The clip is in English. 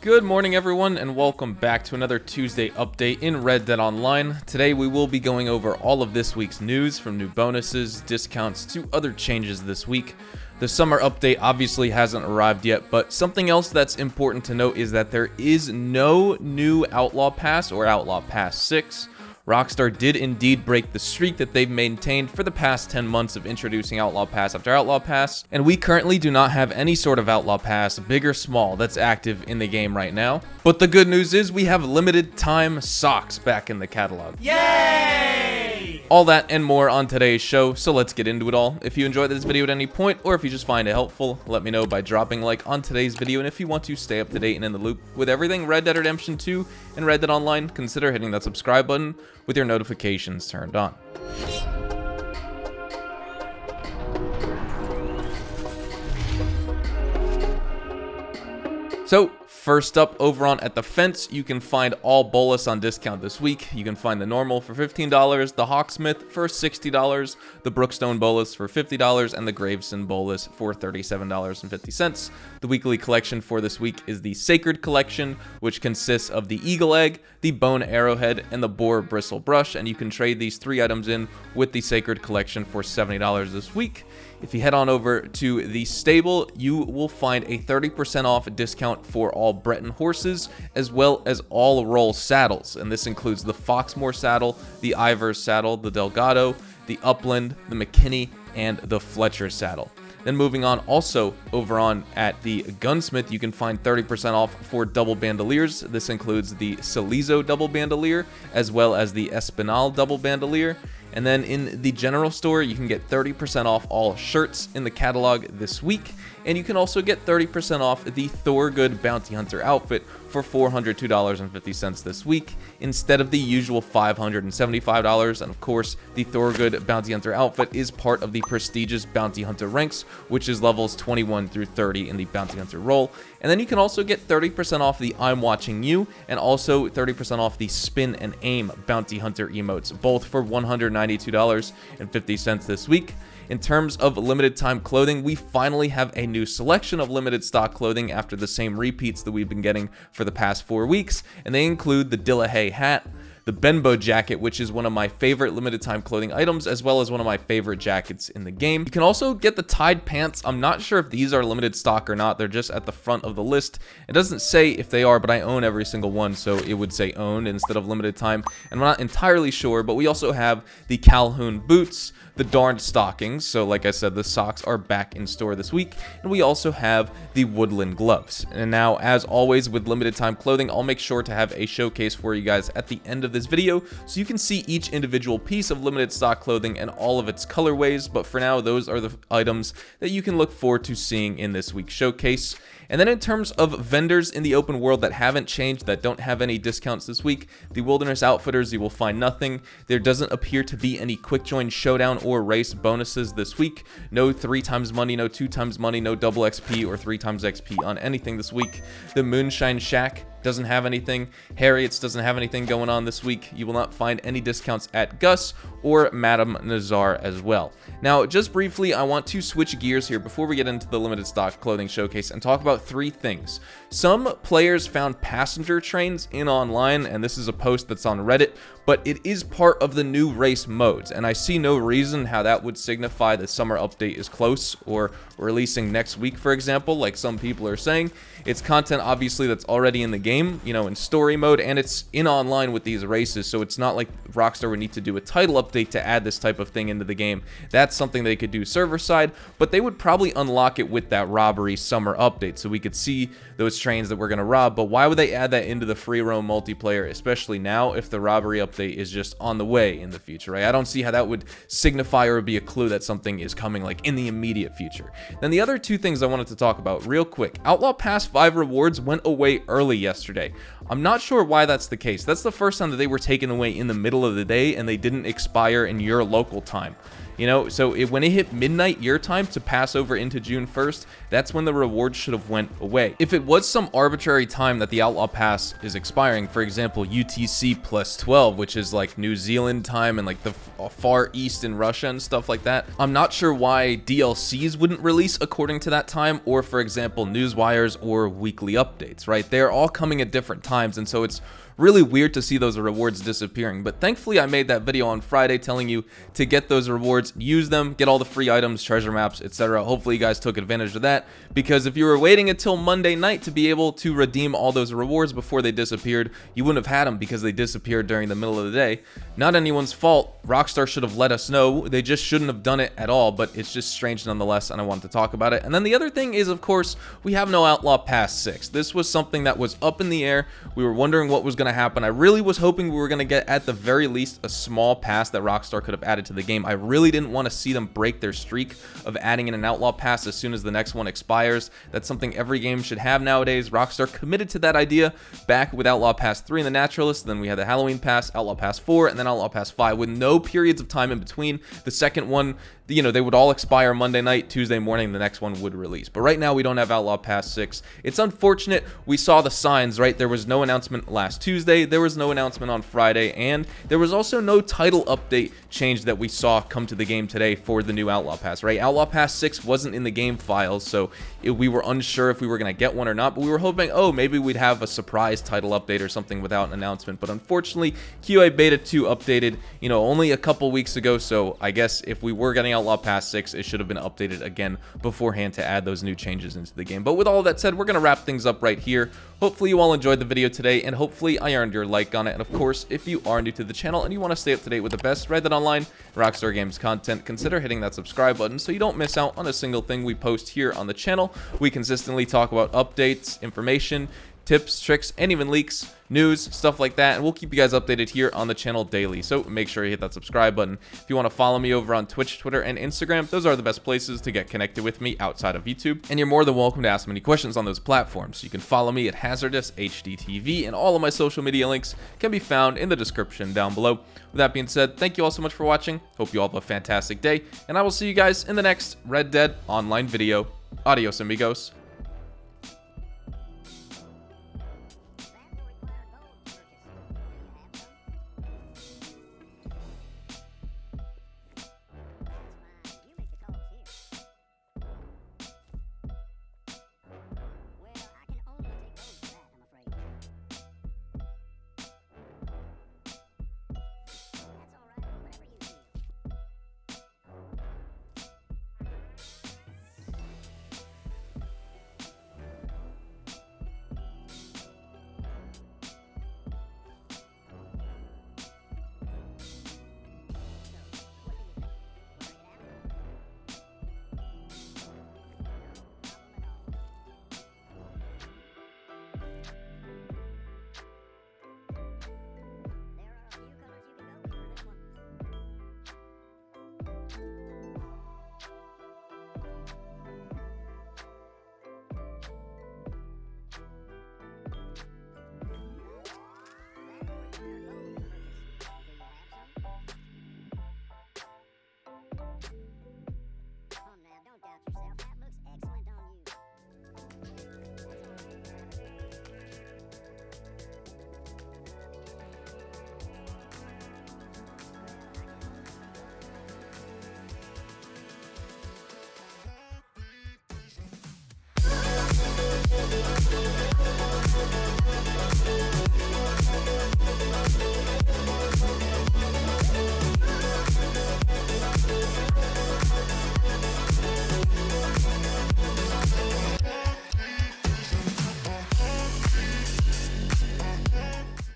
Good morning everyone and welcome back to another Tuesday update in Red Dead Online. Today we will be going over all of this week's news, from new bonuses, discounts, to other changes this week. The summer update obviously hasn't arrived yet, but something else that's important to note is that there is no new Outlaw Pass or Outlaw Pass 6. Rockstar did indeed break the streak that they've maintained for the past 10 months of introducing Outlaw Pass after Outlaw Pass, and we currently do not have any sort of Outlaw Pass, big or small, that's active in the game right now. But the good news is we have limited time socks back in the catalog. Yay! All that and more on today's show, so let's get into it all. If you enjoyed this video at any point, or if you just find it helpful, let me know by dropping a like on today's video, and if you want to stay up to date and in the loop with everything Red Dead Redemption 2 and Red Dead Online, consider hitting that subscribe button with your notifications turned on. So, first up, over on At the Fence, you can find all Bolus on discount this week. You can find the normal for $15, the Hawksmith for $60, the Brookstone Bolus for $50, and the Graveson Bolus for $37.50. The weekly collection for this week is the Sacred Collection, which consists of the Eagle Egg, the Bone Arrowhead, and the Boar Bristle Brush, and you can trade these three items in with the Sacred Collection for $70 this week. If you head on over to the stable, you will find a 30% off discount for all Breton horses, as well as all roll saddles, and this includes the Foxmore saddle, the Ivers saddle, the Delgado, the Upland, the McKinney, and the Fletcher saddle. Then moving on, also over on at the Gunsmith, you can find 30% off for double bandoliers. This includes the Salizo double bandolier, as well as the Espinal double bandolier. And then in the general store, you can get 30% off all shirts in the catalog this week. And you can also get 30% off the Thorgood Bounty Hunter outfit for $402.50 this week, instead of the usual $575. And of course, the Thorgood Bounty Hunter outfit is part of the prestigious Bounty Hunter ranks, which is levels 21 through 30 in the Bounty Hunter role. And then you can also get 30% off the I'm Watching You, and also 30% off the Spin and Aim Bounty Hunter emotes, both for $192.50 this week. In terms of limited time clothing, we finally have a new selection of limited stock clothing after the same repeats that we've been getting for the past 4 weeks, and they include the Dillahay hat, the Benbow jacket, which is one of my favorite limited time clothing items, as well as one of my favorite jackets in the game. You can also get the Tide pants. I'm not sure if these are limited stock or not. They're just at the front of the list. It doesn't say if they are, but I own every single one, so it would say owned instead of limited time. And I'm not entirely sure, but we also have the Calhoun boots, the Darned stockings. So like I said, the socks are back in store this week. And we also have the Woodland gloves. And now, as always with limited time clothing, I'll make sure to have a showcase for you guys at the end of this video, so you can see each individual piece of limited stock clothing and all of its colorways. But for now, those are the items that you can look forward to seeing in this week's showcase. And then in terms of vendors in the open world that haven't changed, that don't have any discounts this week, the Wilderness Outfitters, you will find nothing. There doesn't appear to be any Quick Join Showdown or race bonuses this week. No 3 times money, no 2 times money, no double XP or 3 times XP on anything this week. The Moonshine Shack doesn't have anything. Harriet's doesn't have anything going on this week. You will not find any discounts at Gus or Madame Nazar as well. Now, just briefly, I want to switch gears here before we get into the limited stock clothing showcase and talk about 3 things. Some players found passenger trains in online, and this is a post that's on Reddit, but it is part of the new race modes, and I see no reason how that would signify the summer update is close or releasing next week, for example, like some people are saying. It's content, obviously, that's already in the game, you know, in story mode, and it's in online with these races, so it's not like Rockstar would need to do a title update to add this type of thing into the game. That's something they could do server side, but they would probably unlock it with that Robbery summer update, so we could see those trains that we're going to rob. But why would they add that into the free roam multiplayer, especially now, if the Robbery update is just on the way in the future, right? I don't see how that would signify or be a clue that something is coming like in the immediate future. Then the other 2 things I wanted to talk about real quick. Outlaw Pass 5 rewards went away early yesterday. I'm not sure why that's the case. That's the first time that they were taken away in the middle of the day and they didn't expire in your local time. So when it hit midnight your time to pass over into June 1st, that's when the rewards should have went away. If it was some arbitrary time that the Outlaw Pass is expiring, for example, UTC plus 12, which is like New Zealand time and like the far east in Russia and stuff like that, I'm not sure why DLCs wouldn't release according to that time, or for example, newswires or weekly updates, right? They're all coming at different times, and so it's really weird to see those rewards disappearing. But thankfully I made that video on Friday telling you to get those rewards, use them, get all the free items, treasure maps, etc. Hopefully you guys took advantage of that, because if you were waiting until Monday night to be able to redeem all those rewards before they disappeared, you wouldn't have had them because they disappeared during the middle of the day. Not anyone's fault. Rockstar should have let us know. They just shouldn't have done it at all, but it's just strange nonetheless, and I wanted to talk about it. And then the other thing is, of course, we have no Outlaw Pass 6. This was something that was up in the air. We were wondering what was going to happen. I really was hoping we were going to get, at the very least, a small pass that Rockstar could have added to the game. I really didn't want to see them break their streak of adding in an Outlaw Pass as soon as the next one expires. That's something every game should have nowadays. Rockstar committed to that idea back with Outlaw Pass 3 and the Naturalist. Then we had the Halloween Pass, Outlaw Pass 4, and then Outlaw Pass 5 with no periods of time in between. The second one, they would all expire Monday night, Tuesday morning, the next one would release. But right now we don't have Outlaw Pass 6. It's unfortunate. We saw the signs, right? There was no announcement last Tuesday, there was no announcement on Friday, and there was also no title update change that we saw come to the game today for the new Outlaw Pass, right? Outlaw Pass 6 wasn't in the game files, so we were unsure if we were going to get one or not, but we were hoping, oh, maybe we'd have a surprise title update or something without an announcement. But unfortunately, QA Beta 2 updated, only a couple weeks ago, so I guess if we were getting Outlaw Pass 6, it should have been updated again beforehand to add those new changes into the game. But with all of that said, we're going to wrap things up right here. Hopefully you all enjoyed the video today, and hopefully I earned your like on it. And of course, if you are new to the channel and you want to stay up to date with the best Red Dead Online, Rockstar Games content, consider hitting that subscribe button so you don't miss out on a single thing we post here on the channel. We consistently talk about updates, information, tips, tricks, and even leaks, news, stuff like that, and we'll keep you guys updated here on the channel daily. So make sure you hit that subscribe button. If you want to follow me over on Twitch, Twitter, and Instagram, those are the best places to get connected with me outside of YouTube. And you're more than welcome to ask me any questions on those platforms. You can follow me at HazardousHDTV, and all of my social media links can be found in the description down below. With that being said, thank you all so much for watching. Hope you all have a fantastic day, and I will see you guys in the next Red Dead Online video. Adios, amigos.